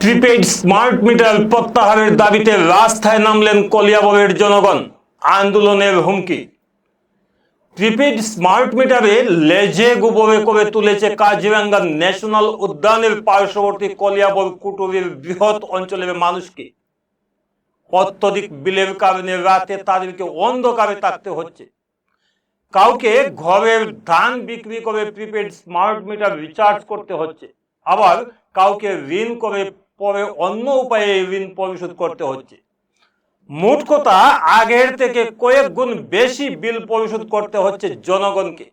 Prepaid smart meter প্রত্যাহারের দাবিতে রাস্তায় নামলেন কলিয়াবরের জনগণ। আন্দোলনের হুমকি। প্রিপেইড স্মার্ট মিটারে লেজে গোবরে করে তুলেছে কাজিরাঙ্গা ন্যাশনাল উদ্যানের পার্শ্ববর্তী কলিয়াবর কুটুরির বৃহৎ অঞ্চলের মানুষকে। অত্যধিক বিলের কারণে রাতে তাদেরকে অন্ধকারে থাকতে হচ্ছে। কাউকে ঘরের ধান বিক্রি করে প্রিপেইড স্মার্ট মিটার রিচার্জ করতে হচ্ছে, আবার কাউকে ঋণ করে পরে অন্য উপায়ে ঋণ পরিশোধ করতে হচ্ছে। মোট কথা, আগের থেকে কয়েক গুণ বেশি বিল পরিশোধ করতে হচ্ছে জনগণকে।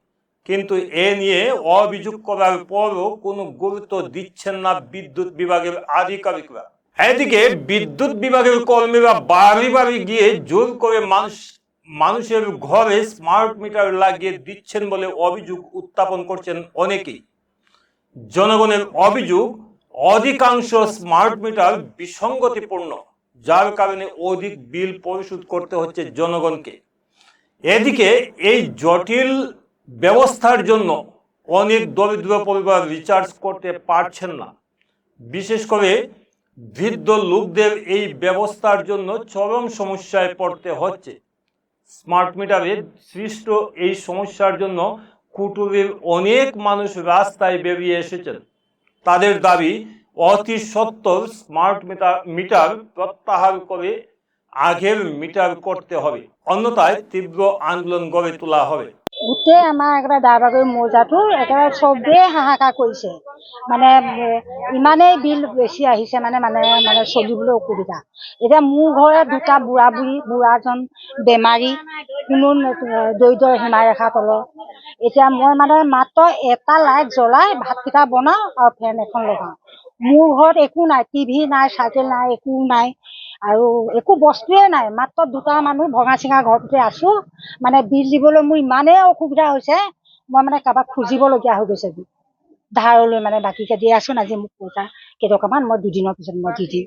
কিন্তু এ নিয়ে অভিযোগ করার পরও কোনো গুরুত্ব দিচ্ছেন না বিদ্যুৎ বিভাগের আধিকারিকরা। এদিকে বিদ্যুৎ বিভাগের কর্মীরা বাড়ি বাড়ি গিয়ে জোর করে মানুষের ঘরে স্মার্ট মিটার লাগিয়ে দিচ্ছেন বলে অভিযোগ উত্থাপন করছেন অনেকেই। জনগণের অভিযোগ, অধিকাংশ স্মার্ট মিটার বিসঙ্গতিপূর্ণ, যার কারণে অধিক বিল পরিশোধ করতে হচ্ছে জনগণকে। এদিকে এই জটিল ব্যবস্থার জন্য অনেক দরিদ্র পরিবার রিচার্জ করতে পারছেন না। বিশেষ করে বৃদ্ধ লোকদের এই ব্যবস্থার জন্য চরম সমস্যায় পড়তে হচ্ছে। স্মার্ট মিটারে সৃষ্ট এই সমস্যার জন্য কুটুরির অনেক মানুষ রাস্তায় বেরিয়ে এসেছেন। তাদের দাবি, অতি সত্বর স্মার্ট মিটার প্রত্যাহার করে আগের মিটার করতে হবে, অন্যথায় তীব্র আন্দোলন গড়ে তোলা হবে। গোটেই আমাৰ একেবাৰে দাৰবাগৈ মৌজাটো একেবাৰে চবেই হাহাকাৰ কৰিছে। মানে ইমানেই বিল বেছি আহিছে, মানে চলিবলৈ অসুবিধা। এতিয়া মোৰ ঘৰে দুটা বুঢ়াজন বেমাৰী, কোনো দৰিদ্ৰ সীমাৰেখাৰ তলৰ। এতিয়া মই মাত্ৰ এটা লাইট জ্বলাই ভাতকেইটা বনাওঁ আৰু ফেন এখন লগাওঁ। মোৰ ঘৰত একো নাই, টিভি নাই, চাইকেল নাই, একো নাই, আৰু একো বস্তুৱে নাই। মাত্ৰ দুটা মানুহ ভঙা চিঙা ঘৰটোতে আছোঁ। মানে বিল দিবলৈ মোৰ ইমানেই অসুবিধা হৈছে, মই কাৰোবাক খুজিবলগীয়া হৈ গৈছে। ধাৰলৈ বাকীকে দি আছোঁ। আজি মোক পইচা কেইটকামান মই দুদিনৰ পিছত মই দি দিম।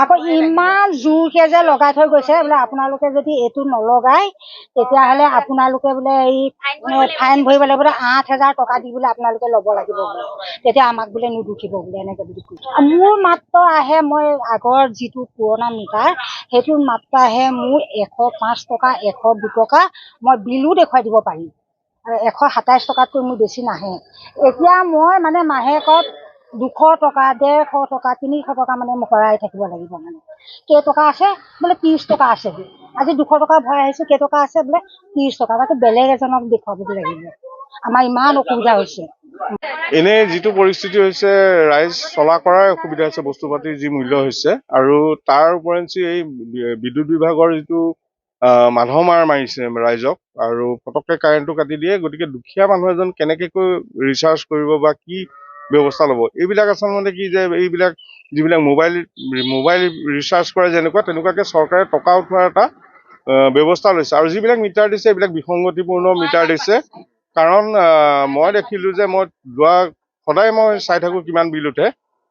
আকৌ ইমান জোৰকৈ যে লগাই থৈ গৈছে, বোলে আপোনালোকে যদি এইটো নলগায় তেতিয়াহ'লে আপোনালোকে বোলে এই ফাইন ভৰিব লাগিব, বোলে 8,000 টকা দি বোলে আপোনালোকে ল'ব লাগিব বোলে, তেতিয়া আমাক বোলে নুদুখিব বোলে, এনেকৈ বুলি কৈছে। মোৰ মাত্ৰ আহে, মই আগৰ যিটো পুৰণা মিটাৰ সেইটোত মাত্ৰ আহে মোৰ 105 টকা, 102 টকা। মই বিলো দেখুৱাই দিব পাৰিম, 127 টকাতকৈ মোৰ বেছি নাহে। এতিয়া মই মাহেকত 200 টকা, 150 টকা, 300 টকা ভৰাই থাকিব লাগিব। কেইটকা আছে বোলে 30 টকা আছে, আজি 200 টকা ভৰাই আহিছোঁ, কেইটকা আছে বোলে 30 টকা, তাকে বেলেগ এজনক দেখুৱাবগৈ লাগিব। আমাৰ ইমান অসুবিধা হৈছে। এনে যিটো পৰিস্থিতি হৈছে, ৰাইজ চলা কৰাৰ অসুবিধা হৈছে, বস্তু পাতিৰ যি মূল্য হৈছে, আৰু তাৰ উপৰিঞ্চি এই বিদ্যুৎ বিভাগৰ যিটো মাধ মাৰ মাৰিছে ৰাইজক, আৰু পটককৈ কাৰেণ্টটো কাটি দিয়ে। গতিকে দুখীয়া মানুহ এজন কেনেকৈ ৰিচাৰ্জ কৰিব বা কি ব্যৱস্থা ল'ব, এইবিলাক আচলতে কি যে এইবিলাক যিবিলাক মোবাইল ৰিচাৰ্জ কৰে তেনেকুৱাকৈ চৰকাৰে টকা উঠোৱাৰ এটা ব্যৱস্থা লৈছে। আৰু যিবিলাক মিটাৰ দিছে এইবিলাক বিসংগতিপূৰ্ণ মিটাৰ দিছে। কাৰণ মই দেখিলোঁ যে সদায় মই চাই থাকোঁ কিমান বিল উঠে।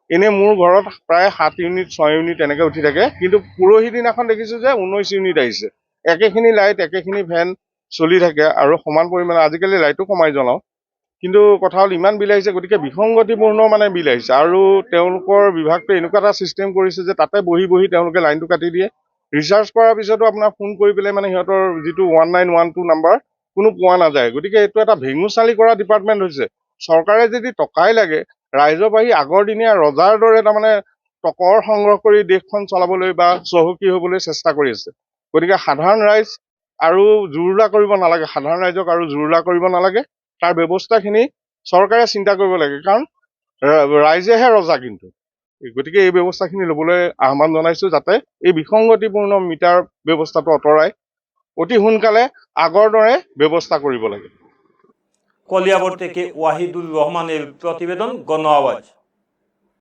এনেই মোৰ ঘৰত প্ৰায় 7 ইউনিট 6 ইউনিট এনেকৈ উঠি থাকে, কিন্তু পৰহি দিনাখন দেখিছোঁ যে 19 ইউনিট আহিছে। একেখিনি লাইট, একেখিনি ফেন চলি থাকে, আৰু সমান পৰিমাণে আজিকালি লাইটো কমাই জ্বলাওঁ, কিন্তু কথা হ'ল ইমান বিল আহিছে। গতিকে বিসংগতিপূৰ্ণ বিল আহিছে। আৰু তেওঁলোকৰ বিভাগটোৱে এনেকুৱা এটা ছিষ্টেম কৰিছে যে তাতে বহি তেওঁলোকে লাইনটো কাটি দিয়ে। ৰিচাৰ্জ কৰাৰ পিছতো আপোনাৰ ফোন কৰি পেলাই সিহঁতৰ যিটো 1912 নাম্বাৰ কোনো পোৱা নাযায়। গতিকে এইটো এটা ভেঙুচালি কৰা ডিপাৰ্টমেণ্ট হৈছে। চৰকাৰে যদি টকাই লাগে, ৰাইজৰ বাহি আগৰ দিনীয়া ৰজাৰ দৰে টকৰ সংগ্ৰহ কৰি দেশখন চলাবলৈ বা চহকী হ'বলৈ চেষ্টা কৰি আছে। গতিকে সাধাৰণ ৰাইজক আৰু জুৰুলা কৰিব নালাগে। তাৰ ব্যৱস্থাখিনি চৰকাৰে চিন্তা কৰিব লাগে, কাৰণ ৰাইজেহে ৰজা। কিন্তু গতিকে এই ব্যৱস্থাখিনি ল'বলৈ আহ্বান জনাইছোঁ, যাতে এই বিসংগতিপূৰ্ণ মিটাৰ ব্যৱস্থাটো আঁতৰাই অতি সোনকালে আগৰ দৰে ব্যৱস্থা কৰিব লাগে। কলিয়াবৰ থেকে ওয়াহিদুৰ ৰহমানেৰ প্ৰতিবেদন, গণ আওয়াজ।